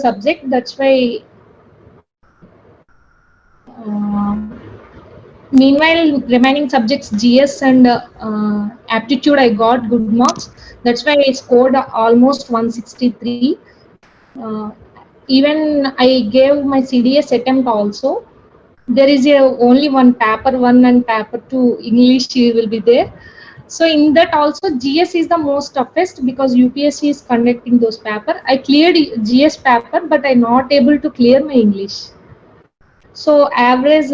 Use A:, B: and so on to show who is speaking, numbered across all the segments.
A: subject. That's why. Uh, Meanwhile, remaining subjects GS and aptitude, I got good marks. That's why I scored almost 163. Uh, Even I gave my CDS attempt also. There is only one paper one and paper two English will be there. So in that also GS is the most toughest because UPSC is conducting those paper. I cleared GS paper, but I not able to clear my English. So average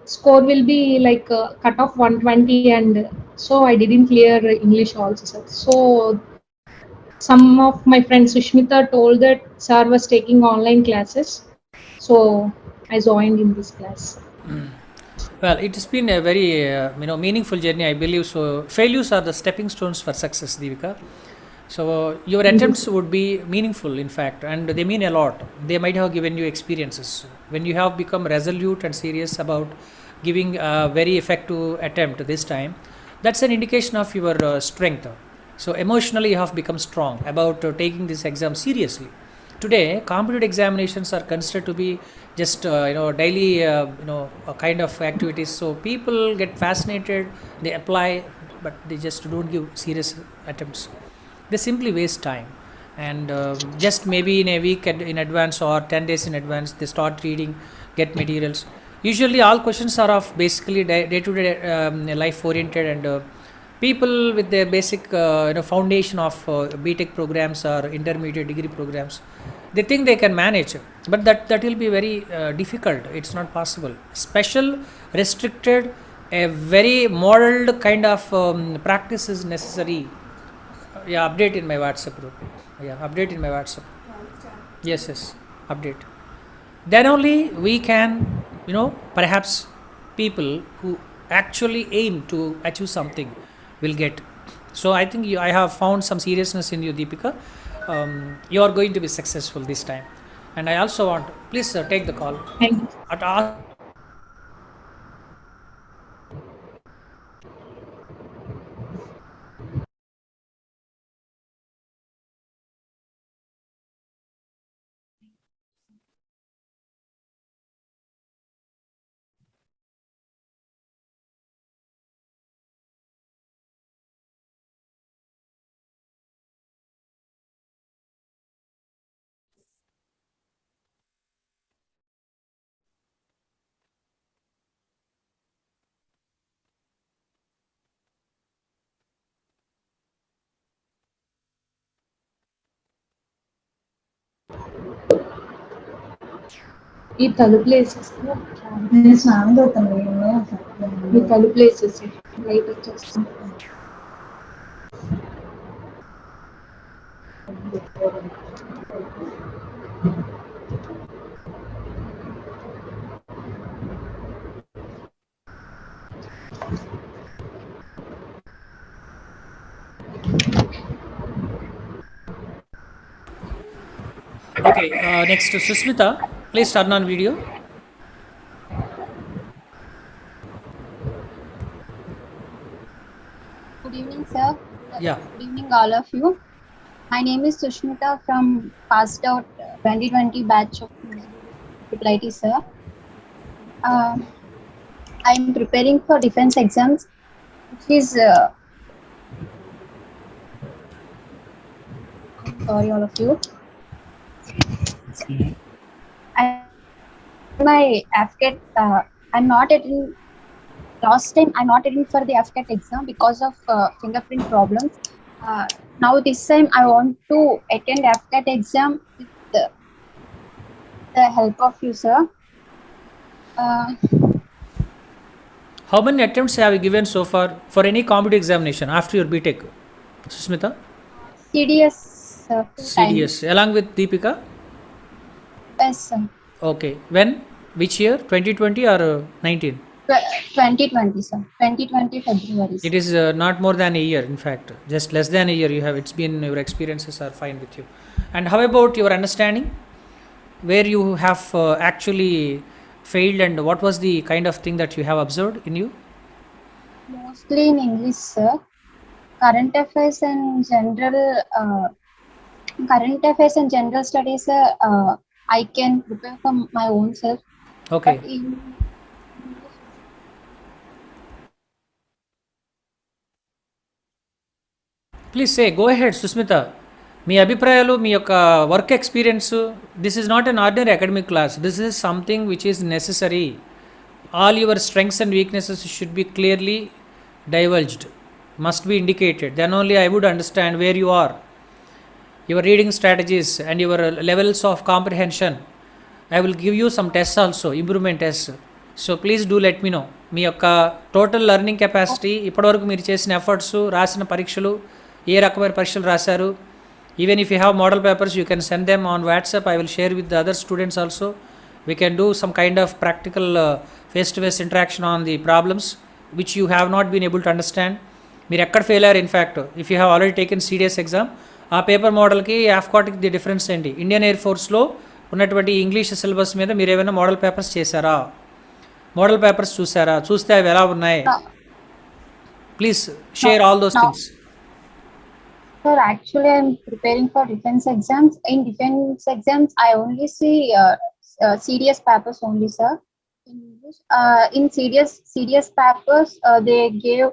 A: score will be like cut off 120, and so I didn't clear English also, sir. So some of my friends Sushmita told that sir was taking online classes, so I joined in this class.
B: Well, it has been a very meaningful journey, I believe. So failures are the stepping stones for success, Divika. So your attempts
A: Yes.
B: would be meaningful, in fact, and they mean a lot. They might have given you experiences. When you have become resolute and serious about giving a very effective attempt this time, that's an indication of your strength. So emotionally, you have become strong about taking this exam seriously. Today, competitive examinations are considered to be just daily a kind of activities. So people get fascinated, they apply, but they just don't give serious attempts. They simply waste time, and just maybe in a week in advance or 10 days in advance they start reading, get materials. Usually all questions are of basically day to day life oriented, and people with their basic foundation of BTech programs or intermediate degree programs, they think they can manage, but that will be very difficult. It's not possible. Special, restricted, a very modeled kind of practice is necessary. Yeah, update in my WhatsApp group. Yeah, update in my WhatsApp. Yes, update. Then only we can, perhaps people who actually aim to achieve something will get. So I think I have found some seriousness in you, Deepika. You are going to be successful this time. And I also want, please take the call.
A: Thank you.
B: Ask your question and
A: ఈ తలుపులు వేసేస్తే
C: నేను స్నానం చేస్తాను
A: ఈ తలుపులు వేసేసి light వచ్చేస్తుంది.
B: okay, next to Susmita, please turn on video.
D: Good evening, sir.
B: Yeah.
D: Good evening, all of you. My name is Sushmita from passed out 2020 batch of Triple IT, sir. I am preparing for defense exams, which is sorry, all of you. My AFCAT, I'm not attending. Last time I'm not attending for the AFCAT exam because of fingerprint problems. Now this time I want to attend AFCAT exam with the help of you, sir.
B: How many attempts have you given so far for any competitive examination after your BTech, Susmita?
D: CDS,
B: CDS, along with Deepika?
D: Yes, sir.
B: Okay. When? Which year? 2020 or 19?
D: 2020, sir. 2020 February.
B: It is not more than a year, in fact. Just less than a year you have. It's been, your experiences are fine with you. And how about your understanding? Where you have actually failed, and what was the kind of thing that you have observed in you?
D: Mostly in English, sir. Current affairs and general Current affairs and general studies, I can prepare for my own self.
B: Okay.
D: But in
B: please say go ahead Susmita. మీ అభిప్రాయాలు, మీ యొక్క work experience. This is not an ordinary academic class. This is something which is necessary. All your strengths and weaknesses should be clearly divulged, must be indicated. Then only I would understand where you are, your reading strategies and your levels of comprehension. I will give you some tests also, improvement tests. So please do let me know మీ యొక్క total learning capacity, ఇప్పటివరకు మీరు చేసిన efforts, రాసిన పరీక్షలు, ఏ రకమైన పరీక్షలు రాశారు. Even if you have model papers you can send them on WhatsApp. I will share with the other students also. We can do some kind of practical face to face interaction on the problems which you have not been able to understand. మీరు ఎక్కడ fail అయ్యారు? In fact if you have already taken CDS exam, ఆ paper మోడల్కి ఆఫ్కాట్కి the difference ఏంటి? Indian air ఫోర్స్లో ఉన్నటువంటి English syllabus మీద మీరు ఏమైనా మోడల్ పేపర్స్ చేశారా? మోడల్ పేపర్స్ చూసారా? చూస్తే అవి ఎలా ఉన్నాయి? Please share all those things.
D: sir, actually, I'm preparing for defense exams. In defense exams, I only see serious papers only, sir. In English, in serious papers, they gave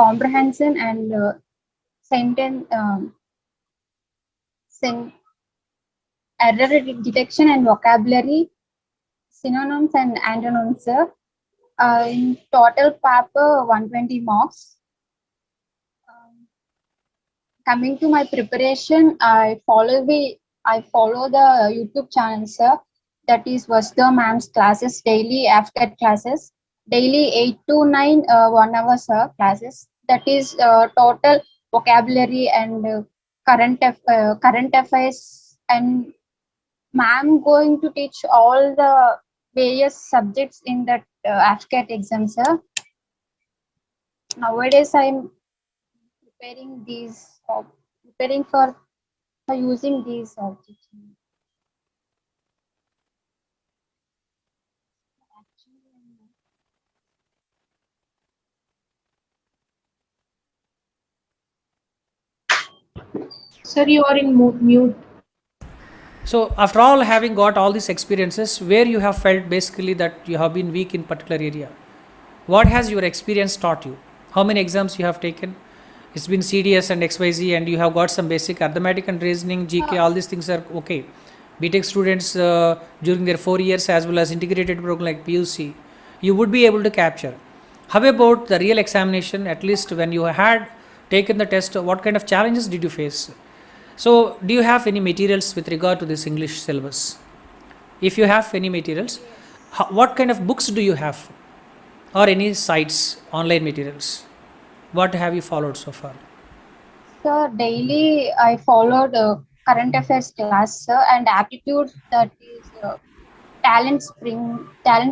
D: comprehension and sentence. Error detection and vocabulary, synonyms and antonyms, sir. In total paper 120 marks. Coming to my preparation, I follow the YouTube channel, sir. That is Vasudha ma'am's classes, daily after classes, daily 8 to 9 1 hour, sir, classes. That is total vocabulary and current affairs, and ma'am going to teach all the various subjects in that AFCAT exam, sir. Nowadays I'm preparing for using these subjects.
A: Sir, you are in mute.
B: So after all having got all these experiences, where you have felt basically that you have been weak in particular area, what has your experience taught you? How many exams you have taken? It's been CDS and XYZ, and you have got some basic arithmetic and reasoning, GK, all these things are okay. BTech students during their 4 years as well as integrated program like PUC, you would be able to capture. How about the real examination? At least when you had taken the test, what kind of challenges did you face? So do you have any materials with regard to this English syllabus? If you have any materials, what kind of books do you have, or any sites, online materials? What have you followed so far?
D: Sir, daily I followed current affairs class, sir, and aptitude, that is talent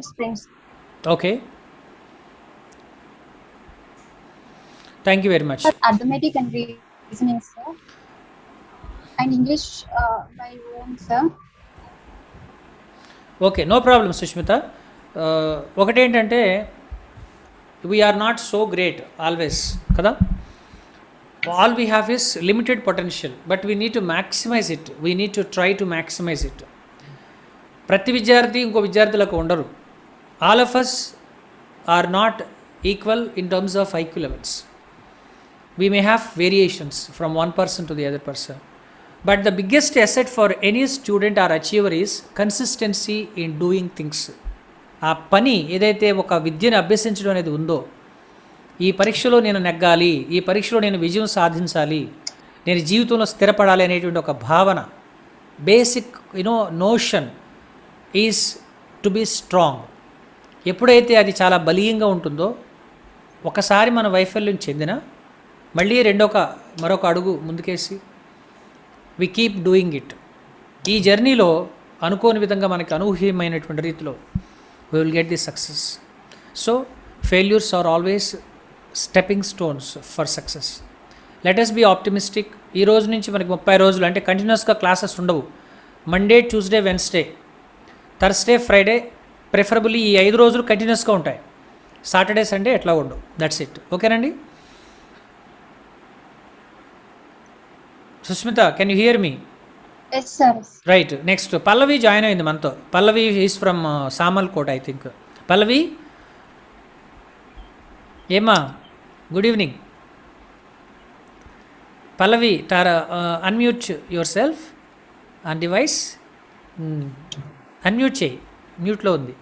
D: springs.
B: Okay. Thank you very much.
D: Arithmetic and reasoning, sir, and English by own, sir.
B: Okay, no problem Sushmita. ఒకటేంటంటే we're not so great always కదా. All we have is limited potential, but we need to maximize it. We need to try to maximize it. ప్రతి విద్యార్థి ఇంకో విద్యార్థులకు ఉండరు. All of us are not equal in terms of IQ levels. We may have variations from one person to the other person. But the biggest asset for any student or achiever is consistency in doing things. ఆ పని ఏదైతే ఒక విద్యను అభ్యసించడం అనేది ఉందో, ఈ పరీక్షలో నేను నెగ్గాలి, ఈ పరీక్షలో నేను విజయం సాధించాలి, నేను జీవితంలో స్థిరపడాలి అనేటువంటి ఒక భావన, basic notion is to be strong. ఎప్పుడైతే అది చాలా బలీయంగా ఉంటుందో, ఒకసారి మన వైఫల్యం చెందిన మళ్ళీ మరొక అడుగు ముందుకేసి వి కీప్ డూయింగ్ ఇట్. ఈ జర్నీలో అనుకోని విధంగా మనకి అనూహ్యమైనటువంటి రీతిలో we will get the success. So failures are always stepping stones for success. Let us be optimistic. ఈ రోజు నుంచి మనకి 30 రోజులు అంటే కంటిన్యూస్గా క్లాసెస్ ఉండవు. Monday, Tuesday, Wednesday, Thursday, Friday, preferably ఈ 5 రోజులు కంటిన్యూస్గా ఉంటాయి. సాటర్డే, సండే ఎట్లా ఉండవు. That's it. ఓకేనండి. Susmita, can you hear me?
D: Yes, sir.
B: Right. Next Pallavi join అయింది మనతో. Pallavi is from Samalkot I think. Pallavi ఏమా, గుడ్ ఈవినింగ్. పల్లవి టారా, unmute your self on device. Unmute చేయి, మ్యూట్లో ఉంది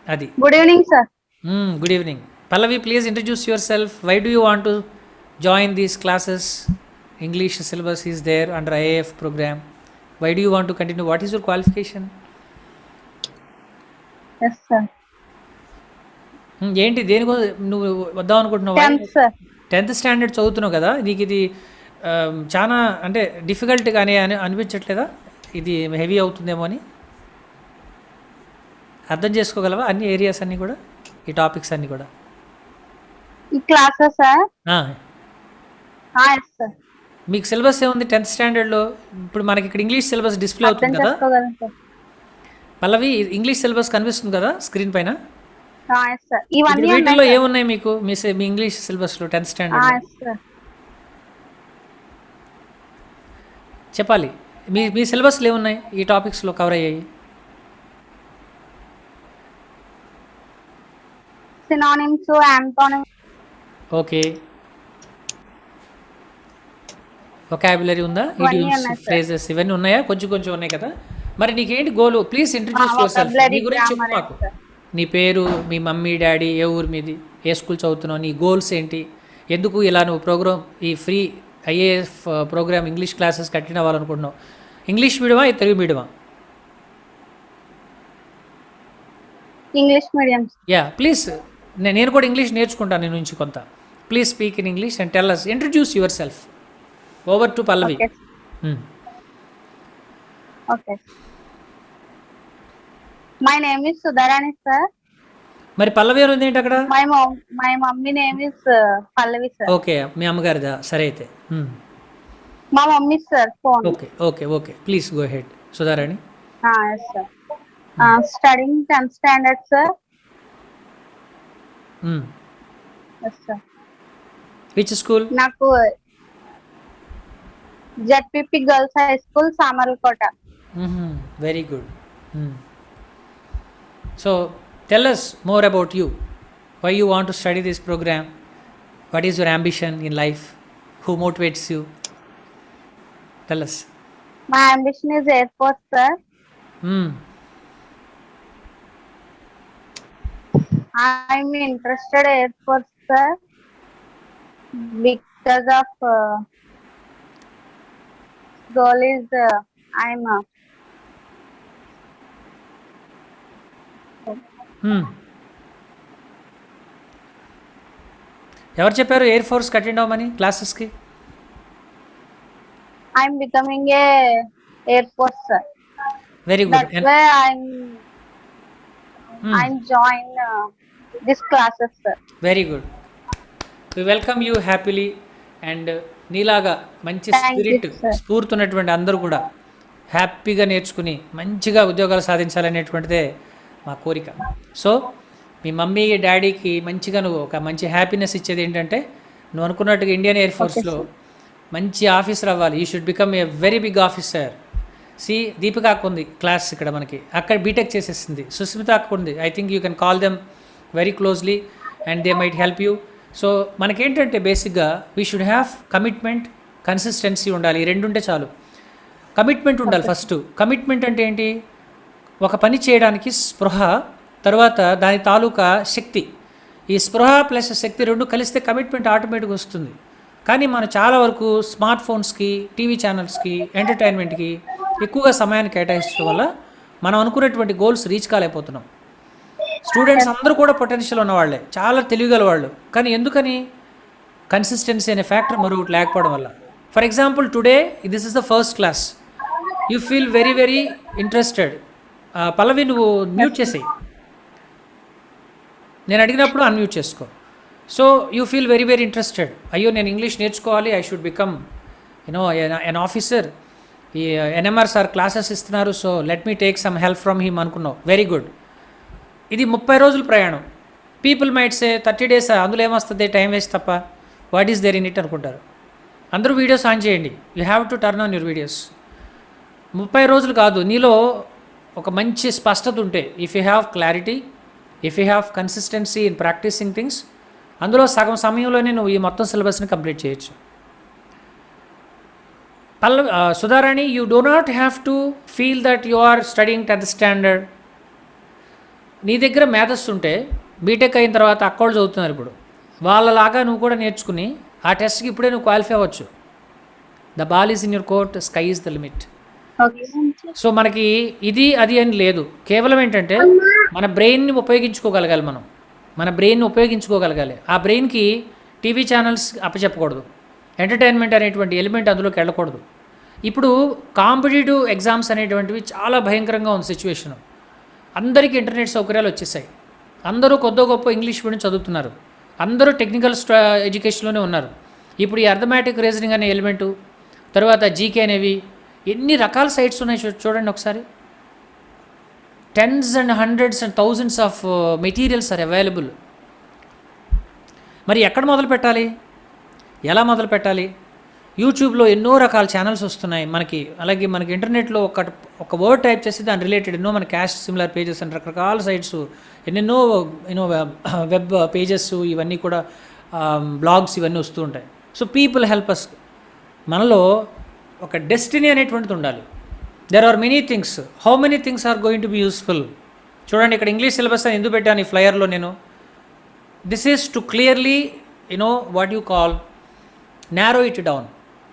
B: అది.
D: Good evening, sir.
B: Good evening. Pallavi, please introduce your self. Why do you want to join these classes? English syllabus is there under IAF program. Why do you want to continue? What is your qualification?
D: Yes, sir.
B: ఏంటి, దేని నువ్వు వద్దాం అనుకుంటున్నావా?
D: 10th, sir.
B: 10th standard చదువుతున్నావు కదా, నీకు ఇది చాలా అంటే డిఫికల్ట్గానే అనిపించట్లేదా? ఇది హెవీ అవుతుందేమో అని అర్థం చేసుకోగలవా అన్ని ఏరియాస్ అన్నీ కూడా, ఈ టాపిక్స్ అన్నీ కూడా?
D: Classes, sir.
B: ఆ,
D: Yes, sir.
B: మీకు సిలబస్ ఏముంది 10th స్టాండర్డ్లో? ఇప్పుడు మనకి ఇక్కడ ఇంగ్లీష్ సిలబస్ డిస్ప్లే
D: అర్థం
B: అవుతుంది కదా
D: చేసుకోగలను, sir.
B: పల్లవి, ఇంగ్లీష్ సిలబస్ కనిపిస్తుంది కదా స్క్రీన్ పైన.
D: Yes, sir. ఇవన్నీ
B: వీటిలో
D: ఉన్నాయి, sir.
B: ఏమున్నాయి మీకు మీ ఇంగ్లీష్ సిలబస్లో 10th స్టాండర్డ్?
D: Yes, sir.
B: చెప్పాలి. మీ సిలబస్లో ఏమున్నాయి ఈ టాపిక్స్లో కవర్ అయ్యాయి?
D: Synonyms, antonyms.
B: ఓకే. వొకాబులరీ ఉందా?
D: ఇవన్నీ
B: ఇడియమ్స్,
D: ఉన్నాయి, sir.
B: ఫ్రేజెస్ ఇవన్నీ ఉన్నాయా? కొంచెం కొంచెం ఉన్నాయి కదా. మరి నీకేంటి goal? Please introduce your self.
D: vocabulary,
B: నీ గురించి చెప్పు
D: grammar,
B: మాకు.
D: sir.
B: నీ పేరు, మీ మమ్మీ డాడీ, ఏ ఊరు మీది, ఏ స్కూల్ చదువుతున్నావు, నీ గోల్స్ ఏంటి, ఎందుకు ఇలా నువ్వు ప్రోగ్రామ్ ఈ free IAF program English classes continue అవ్వాలనుకుంటున్నావు? ఇంగ్లీష్ మీడియమా, తెలుగు మీడియమా?
D: English medium.
B: Yeah, please. నేను కూడా ఇంగ్లీష్ నేర్చుకుంటాను నీ నుంచి కొంత. Please speak in English and tell us. Introduce your self. Over to Pallavi.
D: Okay. Okay. My name is Sudharani, sir.
B: మరి పల్లవి ఉంది ఏంటి అక్కడ?
D: My mommy name is Pallavi, sir.
B: Okay, మీ అమ్మగారిదా? సరే అయితే.
D: My mommy, sir. Phone.
B: Okay okay okay, please go head. Sudharani.
D: Yes, sir. Studying 10th standard, sir. Yes, sir.
B: Which school?
D: నాకు ZPP Girls High School, Samaralkota.
B: Very good. So tell us more about you. Why you want to study this program? What is your ambition in life? Who motivates you? Tell us.
D: My ambition is Air Force, sir. I'm interested in Air Force, sir, because of goal is I'm
B: ఎవరు చెప్పారు air ఫోర్స్కి attend అవ్వమని క్లాసెస్కి?
D: I'm becoming a Air Force, sir.
B: Very good.
D: That's why I'm join this classes, sir.
B: Very good. We welcome you happily. And నీలాగా మంచి
D: Thank you,
B: spirit,
D: sir.
B: స్ఫూర్తున్నటువంటి అందరూ కూడా హ్యాపీగా నేర్చుకుని మంచిగా ఉద్యోగాలు సాధించాలనేటువంటిదే మా కోరిక. సో మీ మమ్మీ డాడీకి మంచిగా నువ్వు ఒక మంచి హ్యాపీనెస్ ఇచ్చేది ఏంటంటే, నువ్వు అనుకున్నట్టుగా ఇండియన్ ఎయిర్ ఫోర్స్లో మంచి ఆఫీసర్ అవ్వాలి. You should become a very big officer. Deepika అక్క ఉంది క్లాస్ ఇక్కడ మనకి, అక్కడ బీటెక్ చేసేసింది. సుస్మిత అక్క ఉంది. I think you can call them very closely and they might help you. So మనకేంటంటే బేసిక్గా we should have commitment, consistency ఉండాలి. ఈ రెండు ఉంటే చాలు. కమిట్మెంట్ ఉండాలి ఫస్ట్. కమిట్మెంట్ అంటే ఏంటి? ఒక పని చేయడానికి స్పృహ, తర్వాత దాని తాలూకా శక్తి. ఈ స్పృహ ప్లస్ శక్తి రెండు కలిస్తే కమిట్మెంట్ ఆటోమేటిక్గా వస్తుంది. కానీ మనం చాలా వరకు స్మార్ట్ ఫోన్స్కి, టీవీ ఛానల్స్కి, ఎంటర్టైన్మెంట్కి ఎక్కువగా సమయాన్ని కేటాయించడం వల్ల మనం అనుకున్నటువంటి గోల్స్ రీచ్ కాలేకపోతున్నాం. స్టూడెంట్స్ అందరూ కూడా పొటెన్షియల్ ఉన్నవాళ్లే, చాలా తెలివిగల వాళ్ళు. కానీ ఎందుకని? కన్సిస్టెన్సీ అనే ఫ్యాక్టర్ మరొకటి లేకపోవడం వల్ల. For example today this is the first class, you feel very very interested. Pallavi నువ్వు మ్యూట్ చేసేయి, నేను అడిగినప్పుడు అన్మ్యూట్ చేసుకో. So you feel very very interested. అయ్యో నేను ఇంగ్లీష్ నేర్చుకోవాలి, I should become you know an officer. ఈ NMR సార్ క్లాసెస్ ఇస్తున్నారు, so let me take some help from him అనుకున్నావు. Very good. ఇది 30 రోజుల ప్రయాణం. పీపుల్ మైట్ సే 30 days, అందులో ఏమొస్తుంది, టైం వేస్ట్ తప్ప, what is there in it అనుకుంటారు. అందరూ వీడియోస్ ఆన్ చేయండి. You have to turn on your videos. 30 రోజులు కాదు, నీలో ఒక మంచి స్పష్టత ఉంటే, if you have clarity, if you have consistency in practicing things, అందులో సగం సమయంలోనే నువ్వు ఈ మొత్తం సిలబస్ని కంప్లీట్ చేయొచ్చు. Sudharani, you do not have to feel that you are studying 10th standard. నీ దగ్గర మేధస్సు ఉంటే, బీటెక్ అయిన తర్వాత అక్కడు చదువుతున్నారు ఇప్పుడు, వాళ్ళలాగా నువ్వు కూడా నేర్చుకుని ఆ టెస్ట్కి ఇప్పుడే నువ్వు క్వాలిఫై అవ్వచ్చు. The ball is in your court, sky is the limit. So మనకి ఇది అది అని లేదు, కేవలం ఏంటంటే మన బ్రెయిన్ని ఉపయోగించుకోగలగాలి. మన బ్రెయిన్ని ఉపయోగించుకోగలగాలి. ఆ బ్రెయిన్కి టీవీ ఛానల్స్ అప్పచెప్పకూడదు, ఎంటర్టైన్మెంట్ అనేటువంటి ఎలిమెంట్ అందులోకి వెళ్ళకూడదు. ఇప్పుడు కాంపిటేటివ్ ఎగ్జామ్స్ అనేటువంటివి చాలా భయంకరంగా ఉంది సిచ్యువేషన్. అందరికీ ఇంటర్నెట్ సౌకర్యాలు వచ్చేసాయి, అందరూ కొద్దో గొప్ప ఇంగ్లీష్ మీడియం చదువుతున్నారు, అందరూ టెక్నికల్ ఎడ్యుకేషన్లోనే ఉన్నారు. ఇప్పుడు ఈ అర్థమెటిక్ రీజనింగ్ అనే ఎలిమెంటు, తర్వాత జీకే అనేవి, ఎన్ని రకాల సైట్స్ ఉన్నాయి చూడండి ఒకసారి. Tens and hundreds and thousands of materials are available. మరి ఎక్కడ మొదలు పెట్టాలి, ఎలా మొదలు పెట్టాలి? యూట్యూబ్లో ఎన్నో రకాల ఛానల్స్ వస్తున్నాయి మనకి. అలాగే మనకి ఇంటర్నెట్లో ఒక వర్డ్ టైప్ చేసి దాని రిలేటెడ్ ఎన్నో మన క్యాష్ సిమిలర్ పేజెస్ అండ్ రకరకాల సైట్స్, ఎన్నెన్నో వెబ్ పేజెస్, ఇవన్నీ కూడా బ్లాగ్స్ ఇవన్నీ వస్తూ ఉంటాయి. So people help us. మనలో ఒక డెస్టినీ అనేటువంటిది ఉండాలి. There are many things. How many things are going to be useful? చూడండి, ఇక్కడ ఇంగ్లీష్ సిలబస్ అని ఎందుకు పెట్టాను ఈ ఫ్లయర్లో నేను. This is to clearly what you call narrow it down.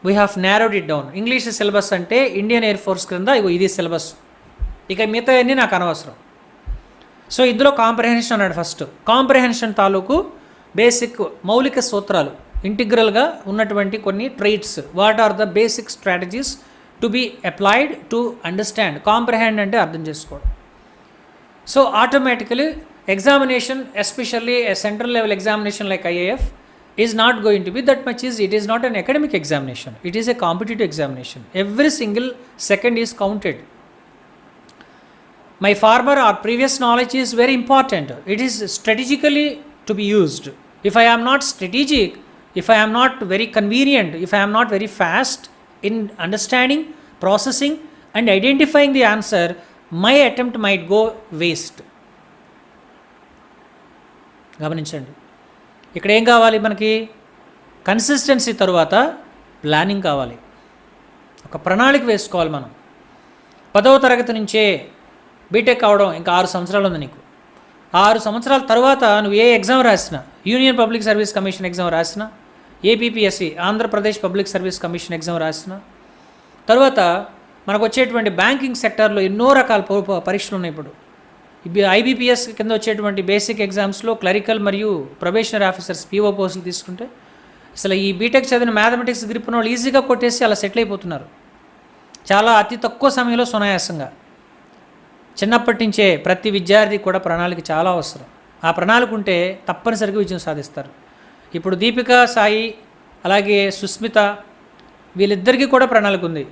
B: We have narrowed it down. English syllabus అంటే Indian air force క్రింద ఇది సిలబస్, ఇక మిగతా అన్నీ నాకు అనవసరం. సో ఇందులో కాంప్రహెన్షన్ అన్నాడు. ఫస్ట్ కాంప్రహెన్షన్ తాలూకు బేసిక్ మౌలిక సూత్రాలు, ఇంటిగ్రల్గా ఉన్నటువంటి కొన్ని traits. What are the basic strategies to be applied to understand. Comprehend అంటే అర్థం చేసుకోవడం. So automatically examination, especially a central level examination like IAF is not going to be that much easy. It is not an academic examination, it is a competitive examination. Every single second is counted. My former or previous knowledge is very important. It is strategically to be used. If I am not strategic, if I am not very convenient, if I am not very fast in understanding, processing and identifying the answer, my attempt might go waste. గమనించండి, ఇక్కడ ఏం కావాలి మనకి? Consistency తరువాత planning కావాలి. ఒక ప్రణాళిక వేసుకోవాలి మనం. 10వ తరగతి నుంచే బీటెక్ అవడం ఇంకా 6 సంవత్సరాలు ఉంది నీకు. 6 సంవత్సరాల తర్వాత నువ్వు ఏ ఎగ్జామ్ రాసినా, union public service commission exam రాసినా, APPSC Andhra Pradesh public service commission exam రాసినా, తర్వాత మనకు వచ్చేటువంటి బ్యాంకింగ్ సెక్టార్లో ఎన్నో రకాల పరీక్షలు ఉన్నాయి. ఇప్పుడు ఐబీపీఎస్ కింద వచ్చేటువంటి బేసిక్ ఎగ్జామ్స్లో క్లరికల్ మరియు ప్రొబేషనరీ ఆఫీసర్స్ పీఓ పోస్టులు తీసుకుంటే అసలు ఈ బీటెక్ చదివిన మ్యాథమెటిక్స్ గ్రిప్ ఉన్న వాళ్ళు ఈజీగా కొట్టేసి అలా సెటిల్ అయిపోతున్నారు, చాలా అతి తక్కువ సమయంలో సునాయాసంగా. చిన్నప్పటి నుంచే ప్రతి విద్యార్థికి కూడా ప్రణాళిక చాలా అవసరం. ఆ ప్రణాళిక ఉంటే తప్పనిసరిగా విజయం సాధిస్తారు. ఇప్పుడు దీపిక, సాయి, అలాగే సుస్మిత, వీళ్ళిద్దరికీ కూడా ప్రణాళిక ఉంది.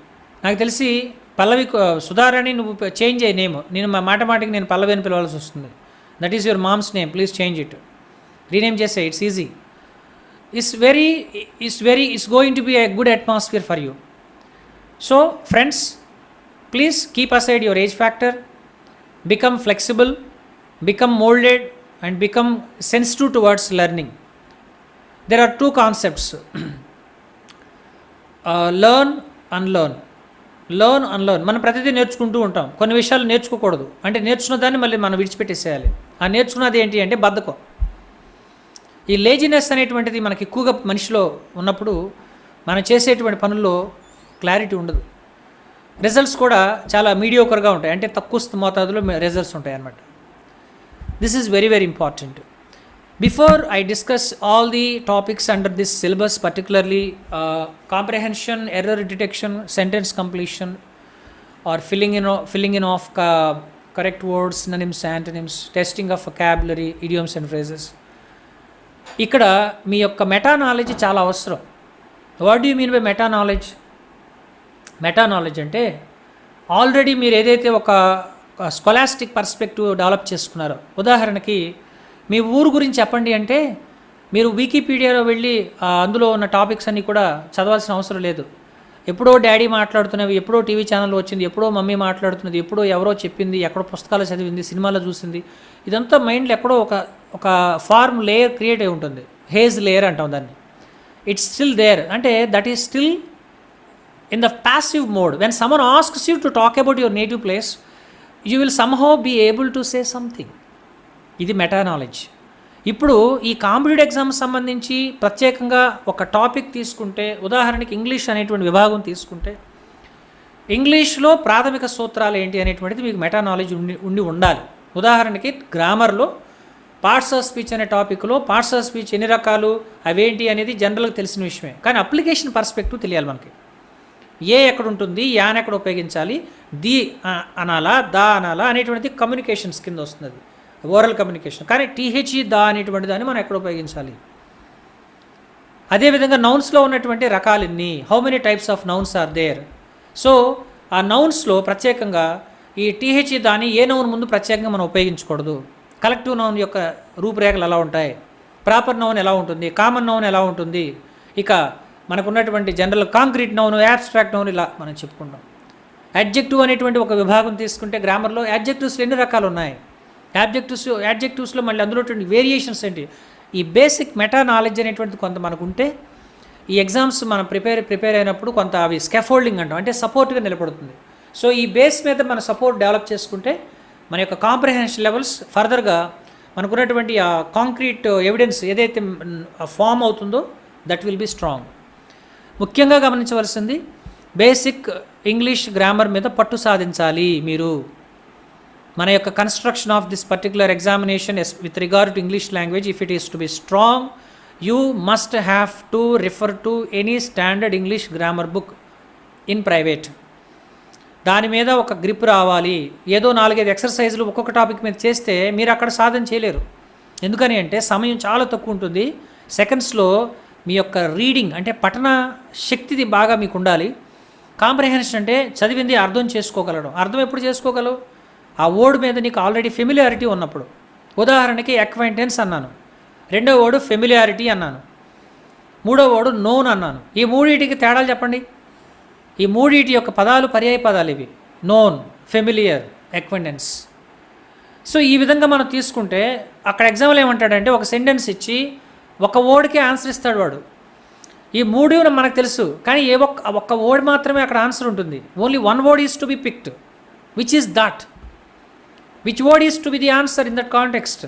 B: నాకు తెలిసి పల్లవి, సుధారాణి నువ్వు చేంజ్ అయ్యే నేమ్, నేను మాటికి నేను పల్లవి అని పిలవాల్సి వస్తుంది. That is your mom's name, please change it, rename చేసే, it's easy. It's going to be a good atmosphere for you. So friends, please keep aside your age factor, become flexible, become molded and become sensitive towards learning. There are two concepts, learn, unlearn. Learn unlearn. మనం ప్రతిదీ నేర్చుకుంటూ ఉంటాం, కొన్ని విషయాలు నేర్చుకోకూడదు అంటే నేర్చుకున్న దాన్ని మళ్ళీ మనం విడిచిపెట్టేసేయాలి. ఆ నేర్చుకున్నది ఏంటి అంటే బద్ధకం. ఈ లేజినెస్ అనేటువంటిది మనకి ఎక్కువగా మనిషిలో ఉన్నప్పుడు మనం చేసేటువంటి పనుల్లో క్లారిటీ ఉండదు, రిజల్ట్స్ కూడా చాలా మీడియోకర్గా ఉంటాయి, అంటే తక్కువ మోతాదులో రిజల్ట్స్ ఉంటాయి అన్నమాట. This is very very important. Before I discuss all the topics under this syllabus, particularly comprehension, error detection, sentence completion, or filling in of correct words, synonyms, antonyms, testing of vocabulary, idioms and phrases, ఇక్కడ మీ యొక్క meta knowledge చాలా అవసరం. What do you mean by meta knowledge? Meta knowledge అంటే already మీరు ఏదైతే ఒక scholastic perspective develop చేసుకున్నారో, ఉదాహరణకి మీ ఊరు గురించి చెప్పండి అంటే మీరు వికీపీడియాలో వెళ్ళి అందులో ఉన్న టాపిక్స్ అన్నీ కూడా చదవాల్సిన అవసరం లేదు. ఎప్పుడో డాడీ మాట్లాడుతున్నవి, ఎప్పుడో టీవీ ఛానల్లో వచ్చింది, ఎప్పుడో మమ్మీ మాట్లాడుతున్నది, ఎప్పుడో ఎవరో చెప్పింది, ఎక్కడో పుస్తకాలు చదివింది, సినిమాలో చూసింది, ఇదంతా మైండ్లో ఎక్కడో ఒక ఫార్మ్ లేయర్ క్రియేట్ అయి ఉంటుంది. హేజ్ లేయర్ అంటాం దాన్ని. ఇట్స్ స్టిల్ దేర్, అంటే that is still in the passive mode. When someone asks you to talk about your native place, you will somehow be able to say something. ఇది meta knowledge. ఇప్పుడు ఈ competitive exams సంబంధించి ప్రత్యేకంగా ఒక topic తీసుకుంటే, ఉదాహరణకి English అనేటువంటి విభాగం తీసుకుంటే, ఇంగ్లీష్లో ప్రాథమిక సూత్రాలు ఏంటి అనేటువంటిది మీకు మెటా నాలెడ్జ్ ఉండాలి. ఉదాహరణకి గ్రామర్లో పార్ట్స్ ఆఫ్ స్పీచ్ అనే టాపిక్లో పార్ట్స్ ఆఫ్ స్పీచ్ ఎన్ని రకాలు, అవేంటి అనేది జనరల్గా తెలిసిన విషయమే. కానీ అప్లికేషన్ పర్స్పెక్టివ్ తెలియాలి మనకి. ఏ ఎక్కడ ఉంటుంది, యాన్ ఎక్కడ ఉపయోగించాలి, ది అనాలా, దా అనాలా అనేటువంటిది కమ్యూనికేషన్స్ కింద వస్తుంది, ఓరల్ కమ్యూనికేషన్. కానీ టీహెచ్ఈ దా అనేటువంటి దాన్ని మనం ఎక్కడ ఉపయోగించాలి. అదేవిధంగా నౌన్స్లో ఉన్నటువంటి రకాలు ఎన్ని, how many types of nouns are there. So ఆ నౌన్స్లో ప్రత్యేకంగా ఈ టీహెచ్ఈ దాన్ని ఏ నౌన్ ముందు ప్రత్యేకంగా మనం ఉపయోగించకూడదు. కలెక్టివ్ నౌన్ యొక్క రూపురేఖలు ఎలా ఉంటాయి, ప్రాపర్ నౌన్ ఎలా ఉంటుంది, కామన్ నౌన్ ఎలా ఉంటుంది, ఇక మనకు ఉన్నటువంటి general concrete noun, abstract noun, ఇలా మనం చెప్పుకుంటాం. యాడ్జెక్టివ్ అనేటువంటి ఒక విభాగం తీసుకుంటే గ్రామర్లో యాడ్జెక్టివ్స్లో ఎన్ని రకాలు ఉన్నాయి, యాడ్జెక్టివ్స్లో మళ్ళీ అందులో వేరియేషన్స్ ఏంటి. ఈ బేసిక్ మెటా నాలెడ్జ్ అనేటువంటిది కొంత మనకు ఉంటే ఈ ఎగ్జామ్స్ మనం ప్రిపేర్ అయినప్పుడు కొంత అవి స్కాఫోల్డింగ్ అంటాం, అంటే సపోర్ట్గా నిలబడుతుంది. సో ఈ బేస్ మీద మన సపోర్ట్ డెవలప్ చేసుకుంటే మన యొక్క కాంప్రహెన్షన్ లెవెల్స్ ఫర్దర్గా మనకున్నటువంటి ఆ కాంక్రీట్ ఎవిడెన్స్ ఏదైతే ఫామ్ అవుతుందో దట్ విల్ బీ స్ట్రాంగ్. ముఖ్యంగా గమనించవలసింది బేసిక్ ఇంగ్లీష్ గ్రామర్ మీద పట్టు సాధించాలి మీరు. మన యొక్క construction of this particular examination with regard to English language, if it is to be strong, you must have to refer to any standard English grammar book in private. దాని మీద ఒక grip రావాలి. ఏదో 4-5 ఎక్సర్సైజులు ఒక్కొక్క టాపిక్ మీద చేస్తే మీరు అక్కడ సాధన చేయలేరు. ఎందుకని అంటే సమయం చాలా తక్కువ ఉంటుంది. సెకండ్స్లో మీ యొక్క రీడింగ్ అంటే పఠన శక్తిది బాగా మీకు ఉండాలి. కాంప్రహెన్షన్ అంటే చదివింది అర్థం చేసుకోగలడం. అర్థం ఎప్పుడు చేసుకోగలవు, ఆ వర్డ్ మీద నీకు ఆల్రెడీ ఫెమిలియారిటీ ఉన్నప్పుడు. ఉదాహరణకి అక్వైంటెన్స్ అన్నాను, రెండో వర్డ్ ఫెమిలియారిటీ అన్నాను, మూడో వర్డ్ నోన్ అన్నాను. ఈ మూడింటికి తేడాలు చెప్పండి. ఈ మూడింటి యొక్క పదాలు పర్యాయ పదాలు ఇవి, నోన్, ఫెమిలియర్, అక్వైంటెన్స్. సో ఈ విధంగా మనం తీసుకుంటే అక్కడ ఎగ్జాంపుల్ ఏమంటాడంటే ఒక సెంటెన్స్ ఇచ్చి ఒక వర్డ్కే ఆన్సర్ ఇస్తాడు వాడు. ఈ మూడు మనకు తెలుసు, కానీ ఒక్క వర్డ్ మాత్రమే అక్కడ ఆన్సర్ ఉంటుంది. Only one word is to be picked, which is that, which word is to be the answer in that context.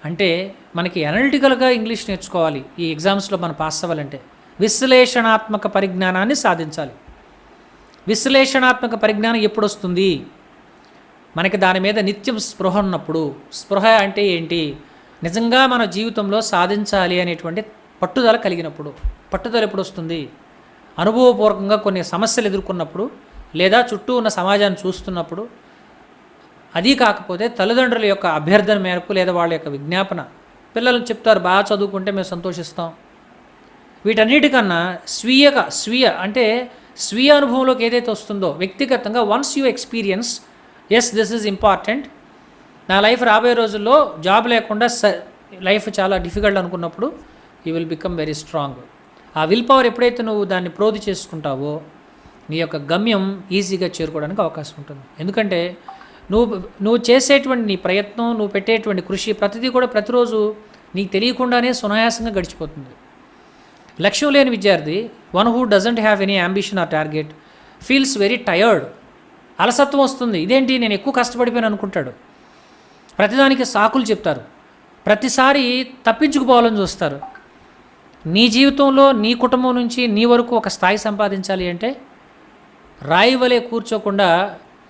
B: అంటే మనకి అనలిటికల్గా ఇంగ్లీష్ నేర్చుకోవాలి. ఈ ఎగ్జామ్స్లో మనం పాస్ అవ్వాలంటే విశ్లేషణాత్మక పరిజ్ఞానాన్ని సాధించాలి. విశ్లేషణాత్మక పరిజ్ఞానం ఎప్పుడు వస్తుంది, మనకి దాని మీద నిత్యం స్పృహ ఉన్నప్పుడు. స్పృహ అంటే ఏంటి, నిజంగా మన జీవితంలో సాధించాలి అనేటువంటి పట్టుదల కలిగినప్పుడు. పట్టుదల ఎప్పుడు వస్తుంది, అనుభవపూర్వకంగా కొన్ని సమస్యలు ఎదుర్కొన్నప్పుడు, లేదా చుట్టూ ఉన్న సమాజాన్ని చూస్తున్నప్పుడు. అది కాకపోతే తల్లిదండ్రుల యొక్క అభ్యర్థన మేరకు లేదా వాళ్ళ యొక్క విజ్ఞాపన, పిల్లలు చెప్తారు బాగా చదువుకుంటే మేము సంతోషిస్తాం. వీటన్నిటికన్నా స్వీయ అంటే స్వీయ అనుభవంలోకి ఏదైతే వస్తుందో వ్యక్తిగతంగా, once you experience yes this is important, నా లైఫ్ రాబోయే రోజుల్లో జాబ్ లేకుండా లైఫ్ చాలా డిఫికల్ట్ అనుకున్నప్పుడు you will become very strong. ఆ విల్ పవర్ ఎప్పుడైతే నువ్వు దాన్ని ప్రోధి చేసుకుంటావో నీ యొక్క గమ్యం ఈజీగా చేరుకోవడానికి అవకాశం ఉంటుంది. ఎందుకంటే నువ్వు చేసేటువంటి నీ ప్రయత్నం, నువ్వు పెట్టేటువంటి కృషి ప్రతిదీ కూడా ప్రతిరోజు నీకు తెలియకుండానే సునాయాసంగా గడిచిపోతుంది. లక్ష్యం లేని విద్యార్థి, one who doesn't have any ambition or target, feels very tired. అలసత్వం వస్తుంది. ఇదేంటి నేను ఎక్కువ కష్టపడిపోయాను అనుకుంటాడు. ప్రతిదానికి సాకులు చెప్తారు, ప్రతిసారి తప్పించుకుపోవాలని చూస్తారు. నీ జీవితంలో నీ కుటుంబం నుంచి నీ వరకు ఒక స్థాయి సంపాదించాలి అంటే రాయి వలె కూర్చోకుండా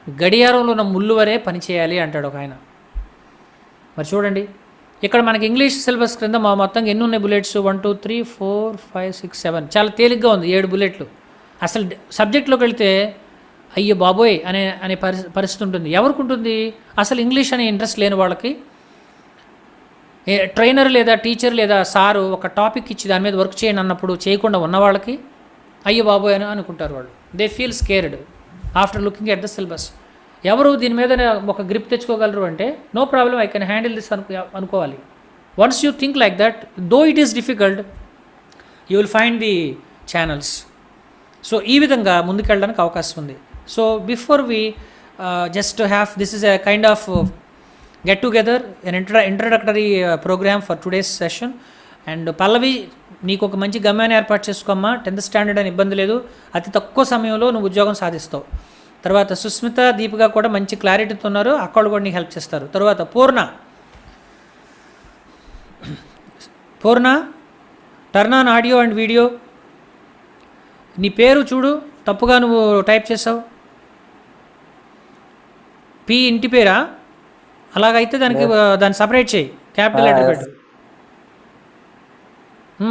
B: గడియారంలో ఉన్న ముళ్ళు వరే పనిచేయాలి అంటాడు ఒక ఆయన. మరి చూడండి, ఇక్కడ మనకి ఇంగ్లీష్ సిలబస్ క్రింద మొత్తంగా ఎన్ని ఉన్నాయి బుల్లెట్స్, 1 2 3 4 5 6 7, చాలా తేలిగ్గా ఉంది 7 బుల్లెట్లు. అసలు సబ్జెక్ట్లోకి వెళ్తే అయ్యో బాబోయ్ అనే పరిస్థితి ఉంటుంది. ఎవరికి ఉంటుంది అసలు ఇంగ్లీష్ అనే ఇంట్రెస్ట్ లేని వాళ్ళకి? ట్రైనర్ లేదా టీచర్ లేదా సారు ఒక టాపిక్ ఇచ్చి దాని మీద వర్క్ చేయండి అన్నప్పుడు చేయకుండా ఉన్న వాళ్ళకి అయ్యో బాబోయ్ అని అనుకుంటారు వాళ్ళు. They feel scared after looking at the syllabus. ఎవరు దీని మీద ఒక గ్రిప్ తెచ్చుకోగలరు అంటే no problem, I can handle this అనుకోవాలి. Once you think like that, though it is difficult, you will find the channels. So ఈ విధంగా ముందుకెళ్ళడానికి అవకాశం ఉంది. So before we just have this is a kind of get together an introductory program for today's session. And Pallavi, నీకు ఒక మంచి గమ్యాన్ని ఏర్పాటు చేసుకోమ్మా. 10th స్టాండర్డ్ అని ఇబ్బంది లేదు, అతి తక్కువ సమయంలో నువ్వు ఉద్యోగం సాధిస్తావు. తర్వాత సుస్మిత, దీపిక కూడా మంచి క్లారిటీతో ఉన్నారు, అక్కడ కూడా నీకు హెల్ప్ చేస్తారు. తర్వాత Purna turn on audio and video. నీ పేరు చూడు, తప్పుగా నువ్వు టైప్ చేసావు. పి ఇంటి పేరా? అలాగైతే దాన్ని సపరేట్ చేయి, క్యాపిటల్ లెటర్ పెట్టు.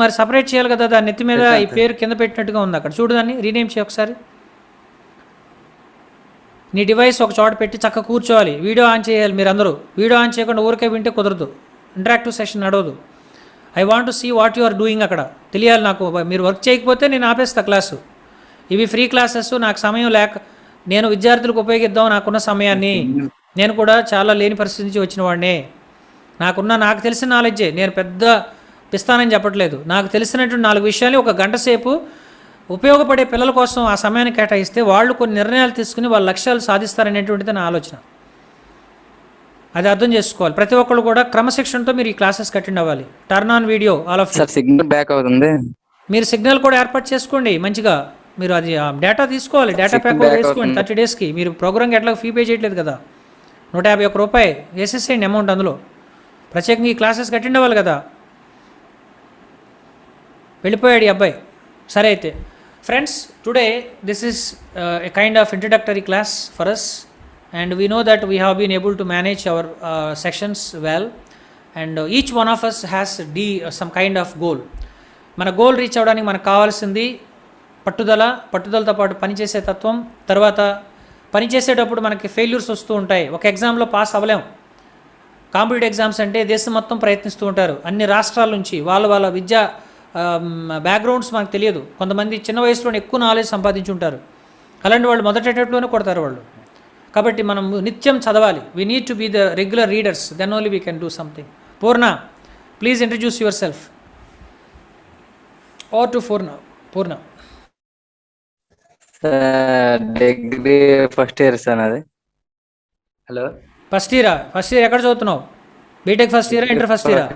B: మరి సపరేట్ చేయాలి కదా, దాని నెత్తి మీద ఈ పేరు కింద పెట్టినట్టుగా ఉంది అక్కడ చూడు, దాన్ని రీనేమ్ చేయి ఒకసారి. నీ డివైస్ ఒక చోట పెట్టి చక్కగా కూర్చోవాలి, వీడియో ఆన్ చేయాలి. మీరు అందరూ వీడియో ఆన్ చేయకుండా ఊరికే వింటే కుదరదు, ఇంటరాక్టివ్ సెషన్ నడవదు. I want to see what you are doing, అక్కడ తెలియాలి నాకు. మీరు వర్క్ చేయకపోతే నేను ఆపేస్తా క్లాసు. ఇవి ఫ్రీ క్లాసెస్, నాకు సమయం లేక నేను విద్యార్థులకు ఉపయోగిద్దాం నాకున్న సమయాన్ని. నేను కూడా చాలా లేని పరిస్థితి నుంచి వచ్చిన వాడినే. నాకు తెలిసిన నాలెడ్జే, నేను పెద్ద పిస్తానని చెప్పట్లేదు. నాకు తెలిసినటువంటి 4 విషయాలు ఒక గంట సేపు ఉపయోగపడే పిల్లల కోసం ఆ సమయాన్ని కేటాయిస్తే వాళ్ళు కొన్ని నిర్ణయాలు తీసుకుని వాళ్ళ లక్ష్యాలు సాధిస్తారనేటువంటిది నా ఆలోచన. అది అర్థం చేసుకోవాలి. ప్రతి ఒక్కళ్ళు కూడా క్రమశిక్షణతో మీరు ఈ క్లాసెస్కి అటెండ్ అవ్వాలి. Turn on video all of
E: signal back అవుతుంది.
B: మీరు సిగ్నల్ కూడా ఏర్పాటు చేసుకోండి మంచిగా. మీరు అది డేటా తీసుకోవాలి, డేటా ప్యాక్ వేసుకోండి 30 డేస్కి. మీరు ప్రోగ్రామ్కి ఎట్లా ఫీ పే చేయట్లేదు కదా, 151 రూపాయలు వేసేసేయండి అమౌంట్. అందులో ప్రత్యేకంగా ఈ క్లాసెస్కి అటెండ్ అవ్వాలి కదా. వెళ్ళిపోయాడు ఈ అబ్బాయి. సరే అయితే friends, today this is a kind of introductory class for us, and we know that we have been able to manage our sections well, and each one of us has some kind of goal. మన goal reach అవ్వడానికి మనకు కావాల్సింది పట్టుదలతో పాటు పనిచేసే తత్వం. తర్వాత పనిచేసేటప్పుడు మనకి ఫెయిల్యూర్స్ వస్తూ ఉంటాయి. ఒక ఎగ్జామ్లో పాస్ అవ్వలేం. కాంపిటేటివ్ ఎగ్జామ్స్ అంటే దేశం మొత్తం ప్రయత్నిస్తూ ఉంటారు, అన్ని రాష్ట్రాల నుంచి. వాళ్ళ విద్యా బ్యాక్గ్రౌండ్స్ మనకు తెలియదు. కొంతమంది చిన్న వయసులోనే ఎక్కువ నాలెడ్జ్ సంపాదించి ఉంటారు, అలాంటి వాళ్ళు మొదటి అటెంప్ట్లోనే కొడతారు వాళ్ళు. కాబట్టి మనం నిత్యం చదవాలి. We need to be the regular readers, then only we can do something. Purna, please introduce your self. ఆర్ టు Purna.
E: Degree first year sir అది. హలో,
B: ఫస్ట్ ఇయర్ ఎక్కడ చదువుతున్నావు? BTech first year, inter first year?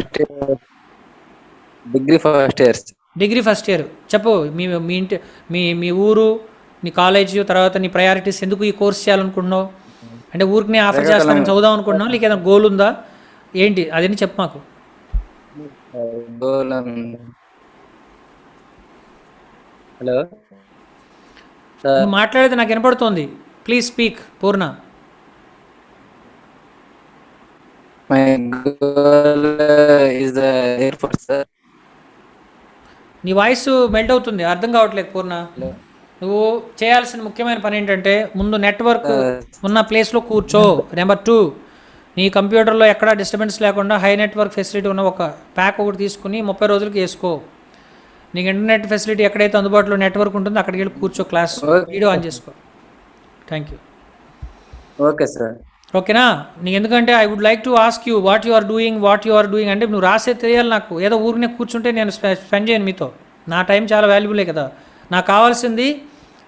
B: Degree first year. చెప్పు, మీ ఇంటి మీ ఊరు, నీ కాలేజ్, తర్వాత నీ ప్రయారిటీస్, ఎందుకు ఈ కోర్స్ చేయాలనుకుంటున్నావు? అంటే ఊరికి ఆఫర్ చేస్తాను చదువుదాం అనుకుంటున్నావు, నీకు ఏదైనా గోల్ ఉందా ఏంటి? అదని చెప్పు మాకు.
E: హలో,
B: నువ్వు మాట్లాడేది నాకు వినపడుతోంది, please speak Purna.
E: My goal is the air force sir.
B: నీ వాయిస్ మెల్ట్ అవుతుంది, అర్థం కావట్లేదు పూర్ణ. నువ్వు చేయాల్సిన ముఖ్యమైన పని ఏంటంటే, ముందు నెట్వర్క్ ఉన్న ప్లేస్లో కూర్చో. నెంబర్ 2, నీ కంప్యూటర్లో ఎక్కడా డిస్టర్బెన్స్ లేకుండా హై నెట్వర్క్ ఫెసిలిటీ ఉన్న ఒక ప్యాక్ ఒకటి తీసుకుని 30 రోజులకి వేసుకో. నీకు ఇంటర్నెట్ ఫెసిలిటీ ఎక్కడైతే అందుబాటులో నెట్వర్క్ ఉంటుందో అక్కడికి వెళ్ళి కూర్చో, క్లాస్ వీడియో ఆన్ చేసుకో. Thank you.
E: Okay sir.
B: ఓకేనా? నీకు ఎందుకంటే I would like to ask you what you are doing అంటే నువ్వు రాసే తెలియాలి నాకు. ఏదో ఊరినే కూర్చుంటే నేను స్పెండ్ చేయను మీతో. నా టైం చాలా వాల్యుబులే కదా. నాకు కావాల్సింది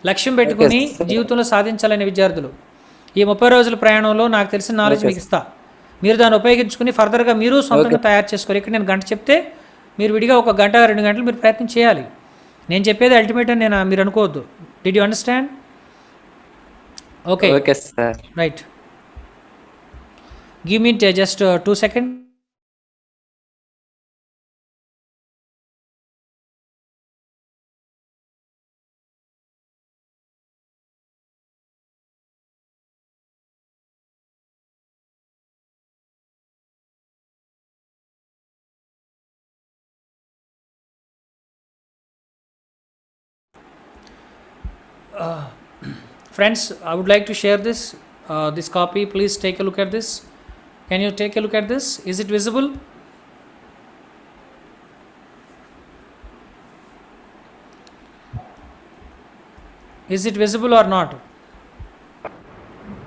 B: లక్ష్యం పెట్టుకుని జీవితంలో సాధించాలనే విద్యార్థులు. ఈ 30 రోజుల ప్రయాణంలో నాకు తెలిసిన నాలెడ్జ్ మీకు ఇస్తా. మీరు దాన్ని ఉపయోగించుకుని ఫర్దర్గా మీరు సొంతంగా తయారు చేసుకోవాలి. ఇక్కడ నేను గంట చెప్తే మీరు విడిగా 1 గంట 2 గంటలు మీరు ప్రయత్నం చేయాలి. నేను చెప్పేది అల్టిమేట్ అని మీరు అనుకోవద్దు. Did you understand? Okay
E: sir.
B: Right. Give me just 2 seconds. Friends, I would like to share this copy. Please take a look at this. Can you take a look at this? Is it visible? Is it visible or not?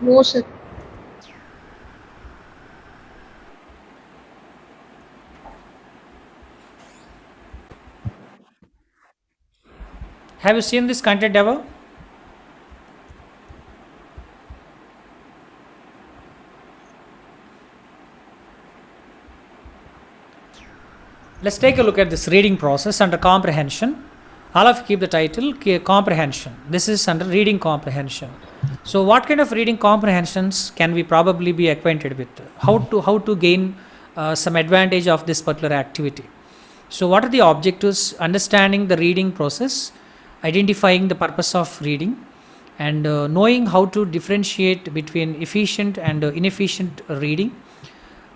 A: No, sir.
B: Have you seen this content ever? Let's take a look at this reading process under comprehension. All of you keep the title comprehension. This is under reading comprehension. So what kind of reading comprehensions can we probably be acquainted with? How to gain some advantage of this particular activity? So what are the objectives? Understanding the reading process, identifying the purpose of reading, and knowing how to differentiate between efficient and inefficient reading,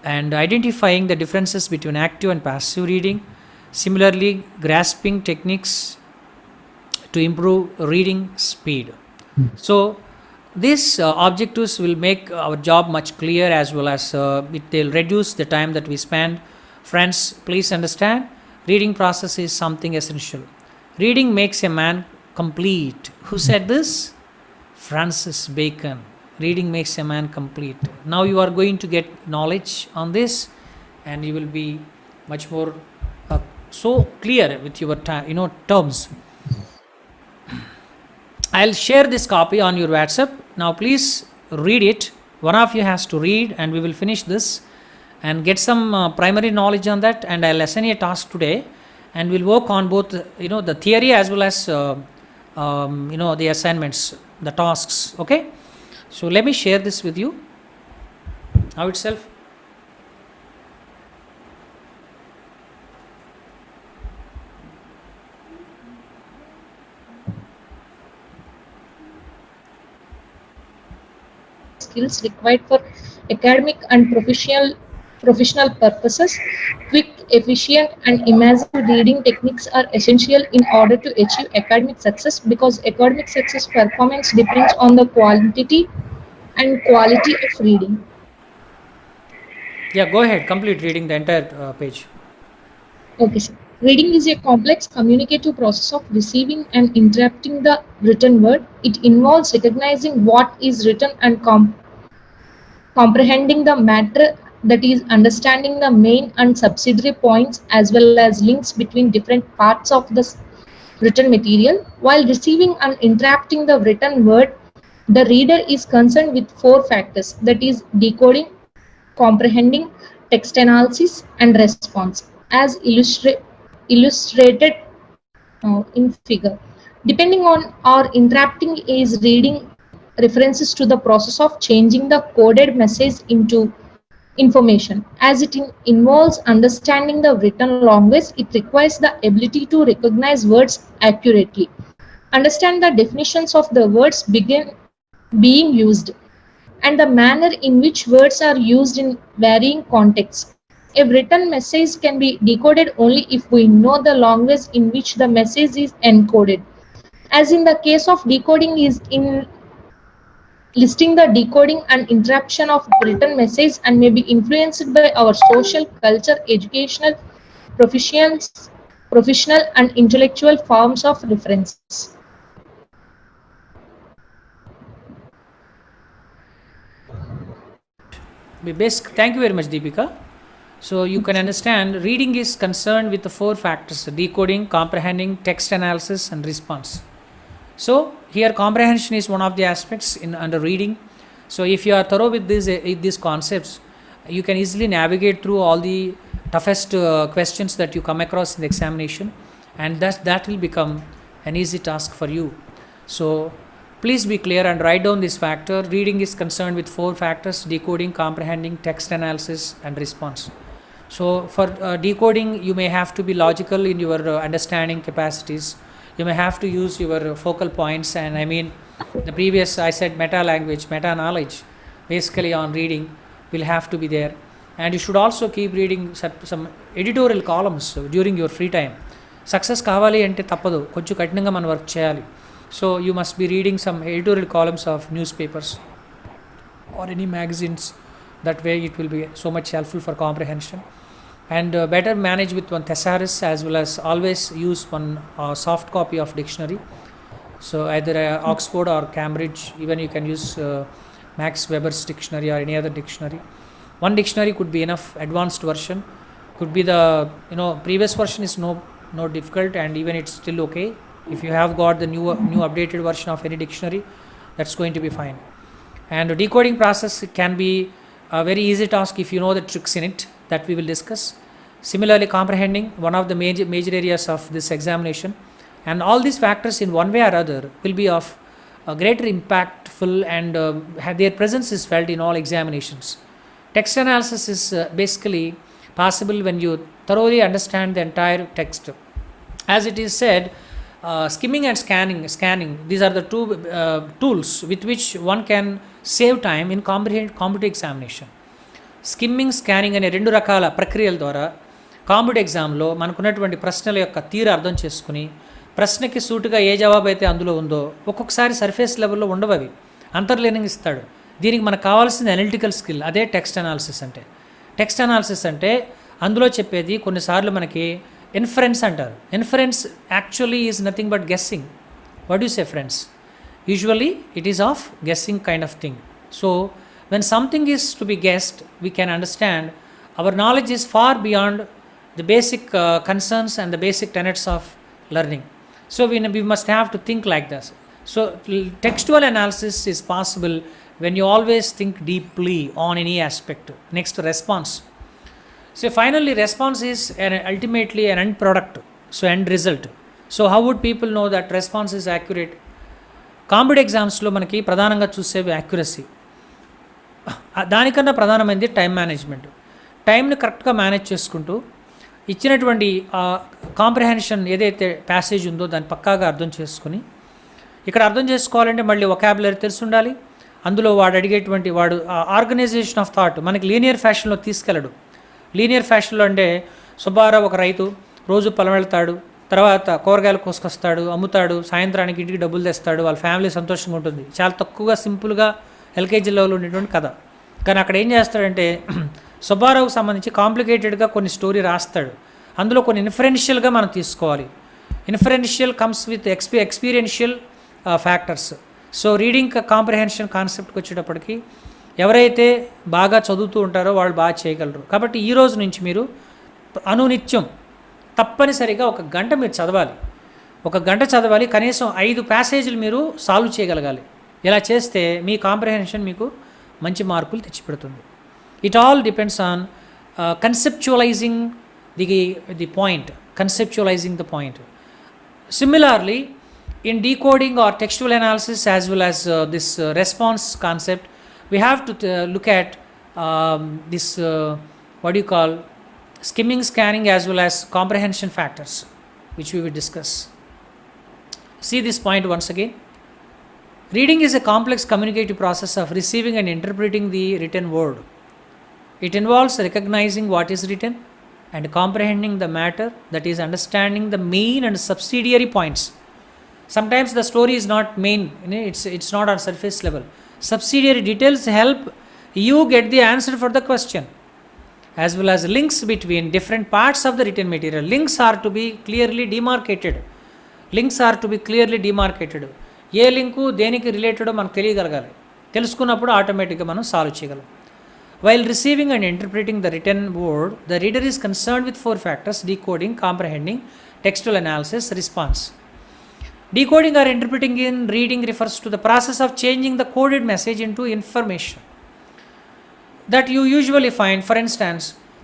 B: and identifying the differences between active and passive reading. Similarly, grasping techniques to improve reading speed. So these objectives will make our job much clearer, as well as it will reduce the time that we spend. Friends, please understand, reading process is something essential. Reading makes a man complete. Who said this? Francis Bacon. Reading makes a man complete. Now you are going to get knowledge on this, and you will be much more so clear with your terms. I'll share this copy on your WhatsApp. Now please read it. One of you has to read, and we will finish this and get some primary knowledge on that. And I'll assign a task today, and we'll work on both the theory as well as the assignments, the tasks. Okay, so let me share this with you now itself.
A: Skills required for academic and professional purposes. Quick, efficient, and immersive reading techniques are essential in order to achieve academic success, because academic success performance depends on the quantity and quality of reading.
B: Yeah, go ahead, complete reading the entire page.
A: Okay, sir. Reading is a complex communicative process of receiving and interpreting the written word. It involves recognizing what is written and comprehending the matter, that is, understanding the main and subsidiary points as well as links between different parts of the written material. While receiving and interpreting the written word, the reader is concerned with four factors, that is, decoding, comprehending, text analysis, and response, as illustrated in figure. Depending on our interpreting is reading references to the process of changing the coded message into information. As it involves understanding the written language, it requires the ability to recognize words accurately, understand the definitions of the words being used, and the manner in which words are used in varying contexts. A written message can be decoded only if we know the language in which the message is encoded. As in the case of decoding is in listing the decoding and interpretation of written message, and may be influenced by our social, culture, educational, professional, and intellectual forms of reference.
B: Thank you very much, Deepika. So you can understand, reading is concerned with the four factors: decoding, comprehending, text analysis, and response. So here comprehension is one of the aspects under reading. So if you are thorough with these concepts, you can easily navigate through all the toughest questions that you come across in the examination, and that will become an easy task for you. So please be clear and write down this factor. Reading is concerned with four factors: decoding, comprehending, text analysis, and response. So for decoding, you may have to be logical in your understanding capacities. You may have to use your focal points, and I mean the previous I said meta language, meta knowledge basically on reading will have to be there. And you should also keep reading some editorial columns during your free time. Success కావాలి అంటే తప్పదు, కొంచెం కఠినంగా మనం work చేయాలి. So you must be reading some editorial columns of newspapers or any magazines. That way it will be so much helpful for comprehension. And better manage with one thesaurus, as well as always use one soft copy of dictionary. So either Oxford or Cambridge, even you can use Max Weber's dictionary or any other dictionary. One dictionary could be enough. Advanced version could be the previous version is no difficult, and even it's still okay. If you have got the new updated version of any dictionary, that's going to be fine. And the decoding process, it can be a very easy task if you know the tricks in it, that we will discuss. Similarly, comprehending, one of the major areas of this examination, and all these factors in one way or other will be of a greater impactful, and their presence is felt in all examinations. Text analysis is basically possible when you thoroughly understand the entire text. As it is said, skimming and scanning, these are the two tools with which one can save time in competitive examination. Skimming, scanning అనే 2 రకాల ప్రక్రియల ద్వారా competitive ఎగ్జామ్లో మనకున్నటువంటి ప్రశ్నల యొక్క తీరు అర్థం చేసుకుని, ప్రశ్నకి సూటుగా ఏ జవాబు అయితే అందులో ఉందో, ఒక్కొక్కసారి సర్ఫేస్ లెవెల్లో ఉండవు, అవి అంతర్లీనంగా ఇస్తాడు. దీనికి మనకు కావాల్సింది అనలిటికల్ స్కిల్, అదే టెక్స్ట్ అనాలిసిస్ అంటే. టెక్స్ట్ అనాలిసిస్ అంటే అందులో చెప్పేది కొన్నిసార్లు మనకి ఇన్ఫరెన్స్ అంటారు. Inference actually is nothing but guessing. What you say friends? Usually it is of guessing kind of thing. So when something is to be guessed, we can understand our knowledge is far beyond the basic concerns and the basic tenets of learning. So we must have to think like this. So textual analysis is possible when you always think deeply on any aspect. Next, response. So finally, response is ultimately an end product, so end result. So how would people know that response is accurate? Competitive exams లో మనకి ప్రధానంగా చూసేవి accuracy. దానికన్నా ప్రధానమైనది time management. టైంని కరెక్ట్గా manage చేసుకుంటూ ఇచ్చినటువంటి comprehension ఏదైతే ప్యాసేజ్ ఉందో దాన్ని పక్కాగా అర్థం చేసుకుని, ఇక్కడ అర్థం చేసుకోవాలంటే మళ్ళీ వొకాబులరీ తెలిసి ఉండాలి. అందులో వాడు అడిగేటువంటి ఆర్గనైజేషన్ ఆఫ్ థాట్ మనకి లీనియర్ ఫ్యాషన్లో తీసుకెళ్ళడు. లీనియర్ ఫ్యాషన్లో అంటే సుబ్బారావు ఒక రైతు, రోజు పొలం వెళ్తాడు, తర్వాత కూరగాయలు కోసుకొస్తాడు, అమ్ముతాడు, సాయంత్రానికి ఇంటికి డబ్బులు తెస్తాడు, వాళ్ళ ఫ్యామిలీ సంతోషంగా ఉంటుంది. చాలా తక్కువగా సింపుల్గా ఎల్కేజీ లెవెల్లో ఉండేటువంటి కథ. కానీ అక్కడ ఏం చేస్తాడంటే సుబ్బారావుకి సంబంధించి కాంప్లికేటెడ్గా కొన్ని స్టోరీ రాస్తాడు. అందులో కొన్ని ఇన్ఫరెన్షియల్గా మనం తీసుకోవాలి. Inferential comes with experiential factors. So reading comprehension కాన్సెప్ట్కి వచ్చేటప్పటికి ఎవరైతే బాగా చదువుతూ ఉంటారో వాళ్ళు బాగా చేయగలరు. కాబట్టి ఈ రోజు నుంచి మీరు అనునిత్యం తప్పనిసరిగా 1 గంట మీరు చదవాలి. 1 గంట చదవాలి, కనీసం 5 ప్యాసేజీలు మీరు సాల్వ్ చేయగలగాలి. ఇలా చేస్తే మీ కాంప్రహెన్షన్ మీకు మంచి మార్కులు తెచ్చిపెడుతుంది. It all depends on conceptualizing the point, conceptualizing the point. Similarly in decoding or textual analysis as well as this response concept, we have to look at this what do you call skimming, scanning as well as comprehension factors, which we will discuss. See this point once again. Reading is a complex communicative process of receiving and interpreting the written word. It involves recognizing what is written and comprehending the matter, that is understanding the main and subsidiary points. Sometimes the story is not main, it's not on surface level. Subsidiary details help you get the answer for the question, as well as links between different parts of the written material. Links are to be clearly demarcated. A link దేనికి రిలేటెడో మనకు తెలియగలగాలి. తెలుసుకున్నప్పుడు ఆటోమేటిక్గా మనం solve చేయగలం. While receiving and interpreting the written word, the reader is concerned with 4 factors: decoding, comprehending, textual analysis, response. Decoding or interpreting in reading refers to the process of changing the coded message into information that you usually find. For instance,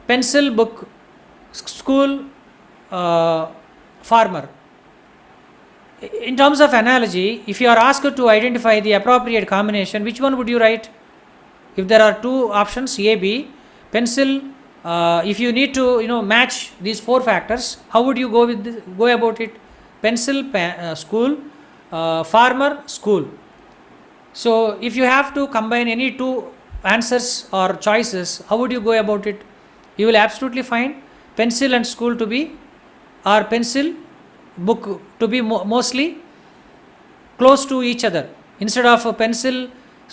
B: pencil, book, school, farmer. In terms of analogy, if you are asked to identify the appropriate combination, which one would you write? If there are 2 options, A, B, pencil, if you need to match these 4 factors, how would you go about it? Pencil, school, farmer, school. So if you have to combine any 2 answers or choices, how would you go about it? You will absolutely find pencil and school to be, or pencil, book to be mostly close to each other instead of a pencil,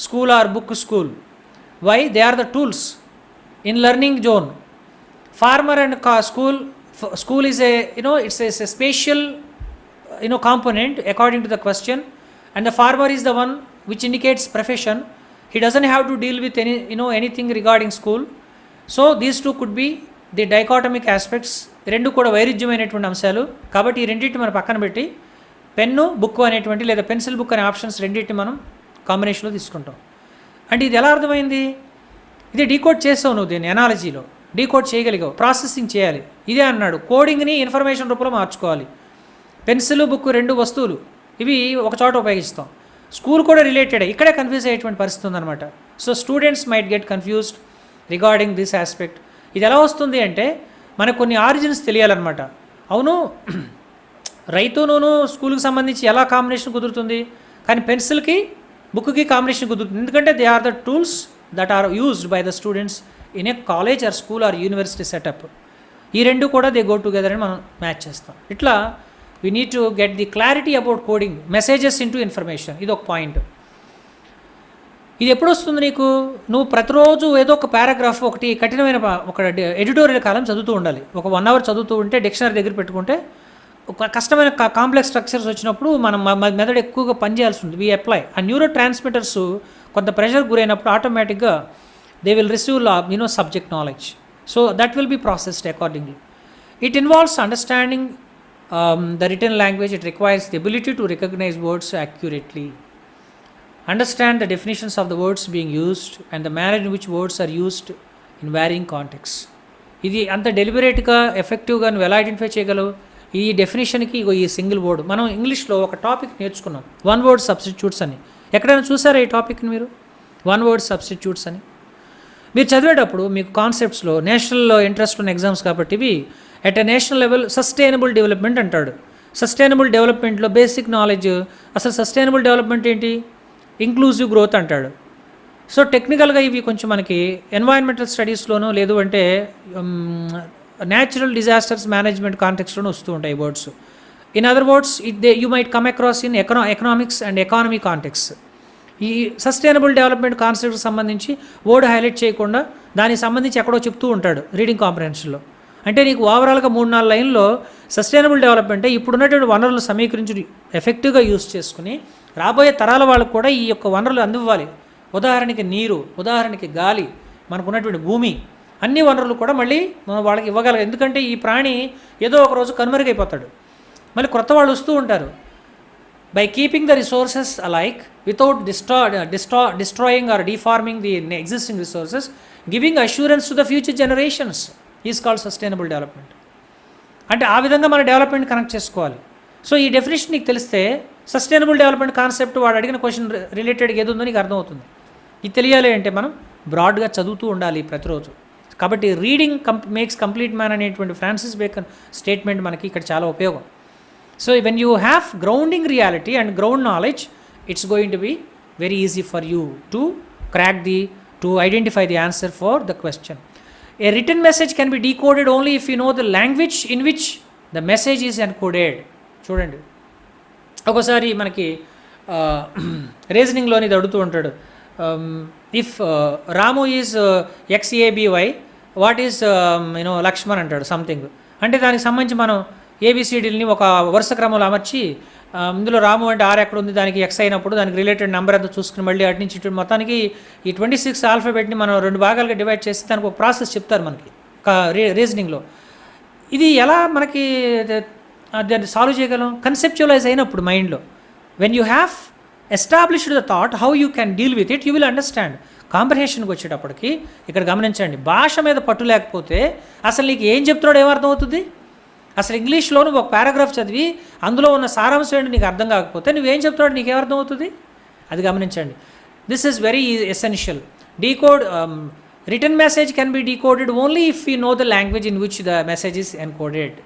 B: school, or book, school. Why? They are the tools in learning zone. Farmer and school is it's a spatial component according to the question, and the farmer is the one which indicates profession. He doesn't have to deal with anything regarding school. So these 2 could be the dichotomic aspects. 2 కూడా వైరుధ్యమైనటువంటి అంశాలు. కాబట్టి ఈ రెండింటిని మనం పక్కన పెట్టి pen book అనేటువంటి లేదా పెన్సిల్ బుక్ అనే ఆప్షన్స్ రెండింటిని మనం కాంబినేషన్లో తీసుకుంటాం. అంటే ఇది ఎలా అర్థమైంది? ఇది డీకోడ్ చేసావు నువ్వు, దీన్ని ఎనాలజీలో డీకోడ్ చేయగలిగావు, ప్రాసెసింగ్ చేయాలి. ఇదే అన్నాడు, కోడింగ్ని ఇన్ఫర్మేషన్ రూపంలో మార్చుకోవాలి. పెన్సిల్ బుక్ 2 వస్తువులు, ఇవి ఒక చోట ఉపయోగిస్తాం. స్కూల్ కూడా రిలేటెడ్, ఇక్కడే కన్ఫ్యూజ్ అయ్యేటువంటి పరిస్థితి ఉందన్నమాట. So students might get confused regarding this aspect. ఇది ఎలా వస్తుంది అంటే మనకు కొన్ని ఆరిజిన్స్ తెలియాలన్నమాట. అవును, రైతును స్కూల్కి సంబంధించి ఎలా కాంబినేషన్ కుదురుతుంది, కానీ పెన్సిల్కి బుక్కి కాంబినేషన్ కుదురుతుంది. ఎందుకంటే they are the tools that are used by the students in a college or school or university setup. ఈ 2 కూడా దే గో టుగెదర్ అని మనం మ్యాచ్ చేస్తాం. ఇట్లా we need to get the clarity about coding, messages into information. ఇది ఒక point. ఇది ఎప్పుడు వస్తుంది నీకు? నువ్వు ప్రతిరోజు ఏదో ఒక పారాగ్రాఫ్, ఒకటి కఠినమైన ఒక ఎడిటోరియల్ కాలం చదువుతూ ఉండాలి. ఒక 1 అవర్ చదువుతూ ఉంటే, డిక్షనరీ దగ్గర పెట్టుకుంటే, ఒక కష్టమైన కాంప్లెక్స్ స్ట్రక్చర్స్ వచ్చినప్పుడు మనం మెథడ్ ఎక్కువగా పనిచేయాల్సి ఉంటుంది. వీ అప్లై ఆ న్యూరో ట్రాన్స్మిటర్స్ కొంత ప్రెషర్ గురైనప్పుడు ఆటోమేటిక్గా they will receive subject knowledge. So that will be processed accordingly. It involves understanding the written language. It requires the ability to recognize words accurately, understand the definitions of the words being used, and the manner in which words are used in varying contexts. ఇది అంత డెలిబరేట్గా ఎఫెక్టివ్గా నువ్వు ఎలా identify చేయగలవు? ఈ డెఫినేషన్కి ఈ single word. మనం ఇంగ్లీష్లో ఒక టాపిక్ నేర్చుకున్నాం, 1 word substitutes అని. ఎక్కడైనా చూసారా ఈ టాపిక్ని మీరు? 1 word substitutes అని మీరు చదివేటప్పుడు మీకు కాన్సెప్ట్స్లో నేషనల్లో ఇంట్రెస్ట్ ఉన్న ఎగ్జామ్స్ కాబట్టి ఇవి at a national level sustainable development అంటాడు. సస్టైనబుల్ డెవలప్మెంట్లో బేసిక్ నాలెడ్జ్, అసలు సస్టైనబుల్ డెవలప్మెంట్ ఏంటి, ఇంక్లూజివ్ గ్రోత్ అంటాడు. సో టెక్నికల్గా ఇవి కొంచెం మనకి ఎన్వైరన్మెంటల్ స్టడీస్లోనూ లేదు అంటే న్యాచురల్ డిజాస్టర్స్ మేనేజ్మెంట్ కాంటెక్స్లోనూ వస్తూ ఉంటాయి words. In other words you might come across in economics and economy context. ఈ సస్టైనబుల్ డెవలప్మెంట్ కాన్సెప్ట్కి సంబంధించి వర్డ్ హైలైట్ చేయకుండా దానికి సంబంధించి ఎక్కడో చెప్తూ ఉంటాడు రీడింగ్ కాంప్రహెన్షన్లో. అంటే నీకు ఓవరాల్గా 3-4 లైన్లో సస్టైనబుల్ డెవలప్మెంట్ ఇప్పుడున్నటువంటి వనరులు సమీకరించి ఎఫెక్టివ్గా యూస్ చేసుకుని రాబోయే తరాల వాళ్ళకు కూడా ఈ యొక్క వనరులు అందివ్వాలి. ఉదాహరణకి నీరు, ఉదాహరణకి గాలి, మనకు ఉన్నటువంటి భూమి, అన్ని వనరులు కూడా మళ్ళీ మనం వాళ్ళకి ఇవ్వగలం. ఎందుకంటే ఈ ప్రాణి ఏదో ఒక రోజు కనుమరుగైపోతాడు, మళ్ళీ కొత్త వాళ్ళు వస్తూ ఉంటారు. By keeping the resources alike without destroying or deforming the existing resources, giving assurance to the future generations is called sustainable development. అంటే ఆ విధంగా మన డెవలప్మెంట్ కనెక్ట్ చేసుకోవాలి. సో ఈ డెఫినేషన్ నీకు తెలిస్తే సస్టైనబుల్ డెవలప్మెంట్ కాన్సెప్ట్ వాడు అడిగిన క్వశ్చన్ రిలేటెడ్గా ఏది ఉందో నీకు అర్థమవుతుంది. ఇది తెలియాలి అంటే మనం బ్రాడ్గా చదువుతూ ఉండాలి ప్రతిరోజు. కాబట్టి రీడింగ్ మేక్స్ కంప్లీట్ మ్యాన్ అనేటువంటి ఫ్రాన్సిస్ బేకన్ స్టేట్మెంట్ మనకి ఇక్కడ చాలా ఉపయోగం. So when you have grounding reality and ground knowledge, it's going to be very easy for you to to identify the answer for the question. A written message can be decoded only if you know the language in which the message is encoded. చూడండి, ఒకసారి మనకి రీజనింగ్లోని అడుగుతూ ఉంటాడు, if Ramu is XABY, what is Lakshman అంటాడు something. అంటే దానికి సంబంధించి మనం ఏబిసిడీలని ఒక వరుస క్రమంలో అమర్చి ఇందులో రాము అంటే ఆర్ ఎక్కడ ఉంది, దానికి ఎక్స్ అయినప్పుడు దానికి రిలేటెడ్ నెంబర్ అంతా చూసుకుని మళ్ళీ అటు నుంచి ఇటు మొత్తానికి ఈ 26 ఆల్ఫాబెట్ని మనం 2 భాగాలుగా డివైడ్ చేసి దానికి ఒక ప్రాసెస్ చెప్తారు మనకి రీజనింగ్లో. ఇది ఎలా మనకి దాన్ని సాల్వ్ చేయగలం? కన్సెప్చువలైజ్ అయినప్పుడు మైండ్లో, when you have established the thought how you can deal with it, you will understand. కాంప్రహెన్షన్కి వచ్చేటప్పటికి ఇక్కడ గమనించండి, భాష మీద పట్టు లేకపోతే అసలు నీకు ఏం చెప్తున్నాడో ఏమర్థం అవుతుంది? అసలు ఇంగ్లీష్లో నువ్వు ఒక పారాగ్రాఫ్ చదివి అందులో ఉన్న సారాంశం ఏంటి నీకు అర్థం కాకపోతే నువ్వేం చెప్తున్నాడు నీకు ఏమర్థం అవుతుంది? అది గమనించండి. This is very essential. Decode return message can be decoded only if you know the language in which the message is encoded.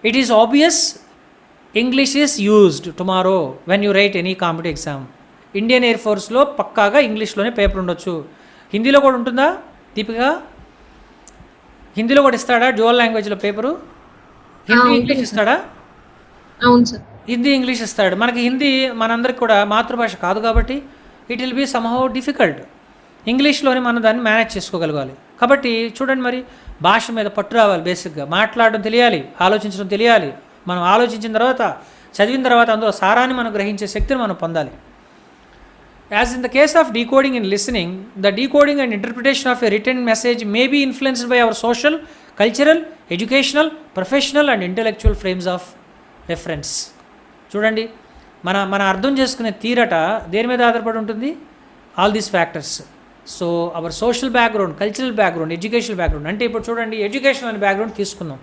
B: It is obvious English is used tomorrow when you write any competitive exam. Indian air ఫోర్స్లో పక్కాగా ఇంగ్లీష్లోనే paper ఉండొచ్చు. హిందీలో కూడా ఉంటుందా దీపిక? హిందీలో కూడా ఇస్తాడా డ్యూయల్ లాంగ్వేజ్లో పేపరు? హిందీ ఇంగ్లీష్ ఇస్తాడా?
A: అవును సార్,
B: హిందీ ఇంగ్లీష్ ఇస్తాడు. మనకి హిందీ మనందరికి కూడా మాతృభాష కాదు కాబట్టి it will be somehow difficult. ఇంగ్లీష్లోనే మనం దాన్ని మేనేజ్ చేసుకోగలగాలి. కాబట్టి చూడండి, మరి భాష మీద పట్టు రావాలి. బేసిక్గా మాట్లాడడం తెలియాలి, ఆలోచించడం తెలియాలి. మనం ఆలోచించిన తర్వాత చదివిన తర్వాత అందులో సారాన్ని మనం గ్రహించే శక్తిని మనం పొందాలి. As in the case of decoding and listening, the decoding and interpretation of a written message may be influenced by our social, cultural, educational, professional and intellectual frames of reference. చూడండి, మన అర్థం చేసుకునే తీరట దేని మీద ఆధారపడి ఉంటుంది? All these factors. So our social background, cultural background, educational background. అంటే ఇప్పుడు చూడండి, ఎడ్యుకేషనల్ అనే బ్యాక్గ్రౌండ్ తీసుకుందాం.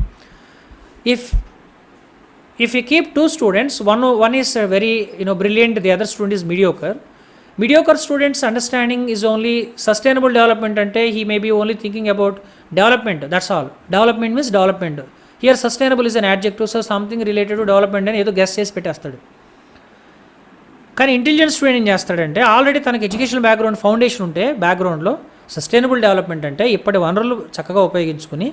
B: If you keep two students, one is very brilliant, the other student is mediocre student's understanding is only sustainable development. Ante he may be only thinking about development, that's all. Development means development. Here sustainable is an adjective, so something related to development అని ఏదో guess చేసి పెట్టేస్తాడు. కానీ intelligent student ఏం చేస్తాడంటే, already తనకి educational background foundation ఉంటే బ్యాక్గ్రౌండ్లో సస్టైనబుల్ డెవలప్మెంట్ అంటే ఇప్పటి వనరులు చక్కగా ఉపయోగించుకుని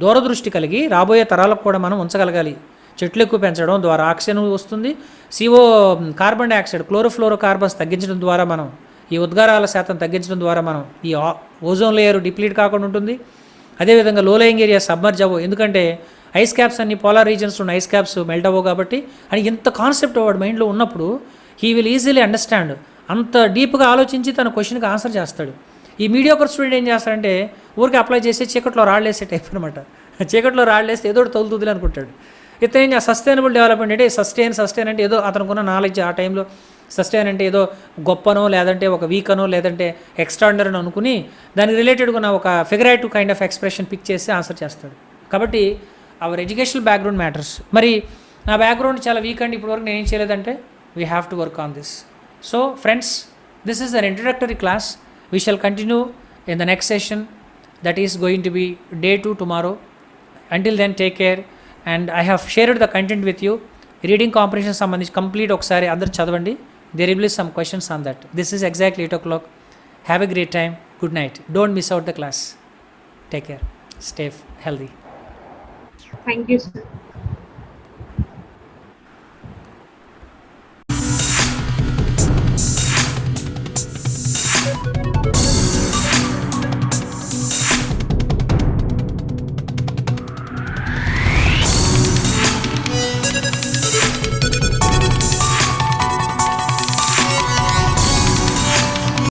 B: దూరదృష్టి కలిగి రాబోయే తరాలకు కూడా మనం ఉంచగలగాలి. చెట్లు ఎక్కువ పెంచడం ద్వారా ఆక్సిజన్ వస్తుంది, కార్బన్ డైఆక్సైడ్, క్లోరోఫ్లోరో కార్బన్స్ తగ్గించడం ద్వారా మనం ఈ ఉద్గారాల శాతం తగ్గించడం ద్వారా మనం ఈ ఓజోన్ లేయర్ డిప్లీట్ కాకుండా ఉంటుంది. అదేవిధంగా లో లేయింగ్ ఏరియా సబ్మర్జ్ అవ్వవు, ఎందుకంటే ఐస్ క్యాప్స్ అన్ని పోలార్ రీజన్స్ ఉన్న ఐస్ క్యాప్స్ మెల్ట్ అవ్వవు కాబట్టి. అని ఇంత కాన్సెప్ట్ వాడు మైండ్లో ఉన్నప్పుడు హీ విల్ ఈజీలీ అండర్స్టాండ్. అంత డీప్గా ఆలోచించి తన క్వశ్చన్కి ఆన్సర్ చేస్తాడు. ఈ మీడియోకర్ స్టూడెంట్ ఏం చేస్తాడంటే ఊరికి అప్లై చేసి చీకట్లో రాళ్ళేసే టైప్ అనమాట. చీకట్లో రాళ్ళేస్తే ఏదో తొలుతుంది అనుకుంటాడు. ఇతను సస్టైనబుల్ డెవలప్మెంట్ అంటే సస్టైన్ అంటే ఏదో అతనుకున్న నాలెడ్జ్ ఆ టైంలో సస్టైన్ అంటే ఏదో గొప్పనో లేదంటే ఒక వీకనో లేదంటే ఎక్స్ట్రాడినరీ అని అనుకుని దానికి రిలేటెడ్గా ఉన్న ఒక figurative kind of expression pick చేసి ఆన్సర్ చేస్తాడు. కాబట్టి అవర్ ఎడ్యుకేషనల్ బ్యాక్గ్రౌండ్ మ్యాటర్స్. మరి నా బ్యాక్గ్రౌండ్ చాలా వీక్ అండి, ఇప్పటివరకు నేను ఏం చేయలేదంటే we have to work on this. So friends, this is an introductory class. We shall continue in the next session, that is going to B day 2 tomorrow. Until then, take care. And I have shared the content with you. Reading comprehension సంబంధించి complete ఒకసారి అందరు చదవండి. There will be some questions on that. This is exactly 8 o'clock. Have a great time. Good night. Don't miss out the class. Take care. Stay healthy.
A: Thank you, sir.